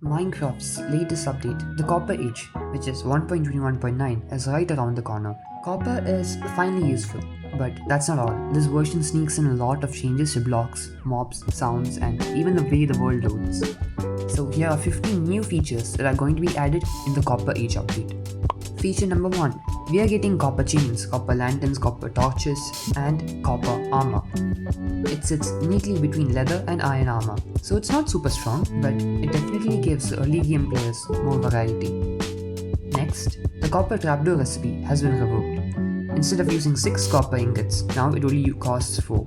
Minecraft's latest update, the Copper Age, which is 1.21.9, is right around the corner. Copper is finally useful, but that's not all. This version sneaks in a lot of changes to blocks, mobs, sounds, and even the way the world loads. So here are 15 new features that are going to be added in the Copper Age update. Feature number 1. We are getting copper chains, copper lanterns, copper torches, and copper armor. It sits neatly between leather and iron armor, so it's not super strong, but it definitely gives the early game players more variety. Next, the copper trapdoor recipe has been revoked. Instead of using 6 copper ingots, now it only costs 4.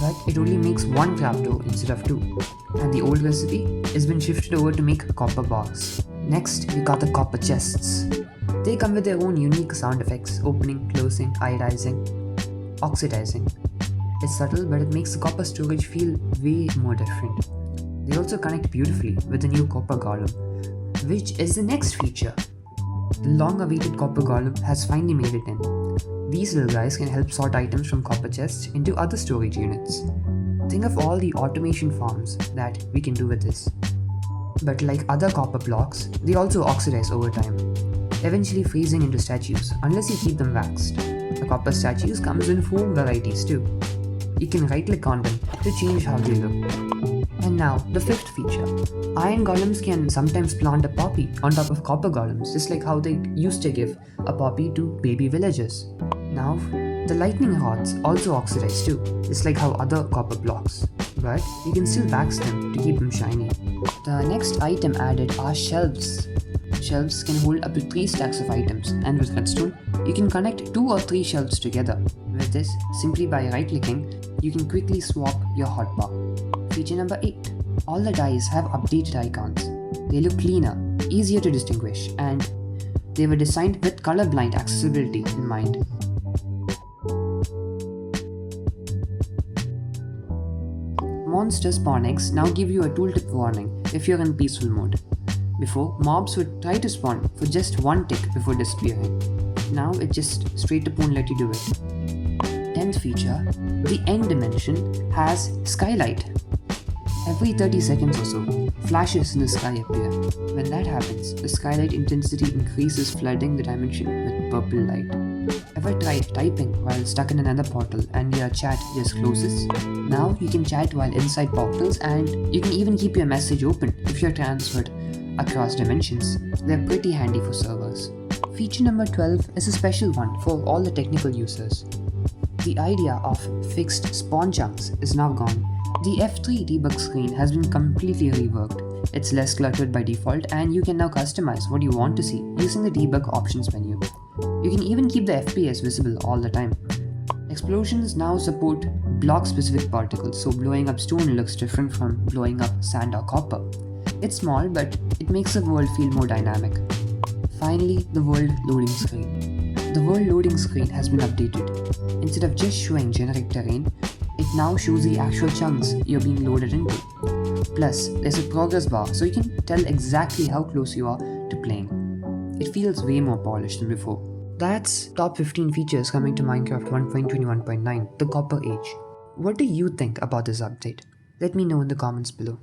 But it only makes 1 trapdoor instead of 2. And the old recipe has been shifted over to make copper bars. Next, we got the copper chests. They come with their own unique sound effects: opening, closing, iodizing, oxidizing. It's subtle, but it makes the copper storage feel way more different. They also connect beautifully with the new Copper Golem, which is the next feature. The long-awaited Copper Golem has finally made it in. These little guys can help sort items from copper chests into other storage units. Think of all the automation farms that we can do with this. But like other copper blocks, they also oxidize over time, eventually freezing into statues unless you keep them waxed. The copper statues comes in 4 varieties too. You can right-click on them to change how they look. And now, the 5th feature. Iron golems can sometimes plant a poppy on top of copper golems, just like how they used to give a poppy to baby villagers. Now, the lightning rods also oxidize too, just like how other copper blocks, but you can still wax them to keep them shiny. The next item added are shelves. Shelves can hold up to 3 stacks of items, and with redstone, you can connect 2 or 3 shelves together. With this, simply by right-clicking, you can quickly swap your hotbar. Feature number 8. All the dies have updated icons. They look cleaner, easier to distinguish, and they were designed with colorblind accessibility in mind. Monster spawn eggs now give you a tooltip warning if you're in peaceful mode. Before, mobs would try to spawn for just 1 tick before disappearing. Now it just straight up won't let you do it. 10th feature, the end dimension has skylight. Every 30 seconds or so, flashes in the sky appear. When that happens, the skylight intensity increases, flooding the dimension with purple light. Ever tried typing while stuck in another portal and your chat just closes? Now you can chat while inside portals, and you can even keep your message open if you're transferred across dimensions. They're pretty handy for servers. Feature number 12 is a special one for all the technical users. The idea of fixed spawn chunks is now gone. The F3 debug screen has been completely reworked. It's less cluttered by default, and you can now customize what you want to see using the debug options menu. You can even keep the FPS visible all the time. Explosions now support block-specific particles, so blowing up stone looks different from blowing up sand or copper. It's small, but it makes the world feel more dynamic. Finally, the world loading screen. The world loading screen has been updated. Instead of just showing generic terrain, it now shows the actual chunks you're being loaded into. Plus, there's a progress bar, so you can tell exactly how close you are to playing. It feels way more polished than before. That's top 15 features coming to Minecraft 1.21.9, the Copper Age. What do you think about this update? Let me know in the comments below.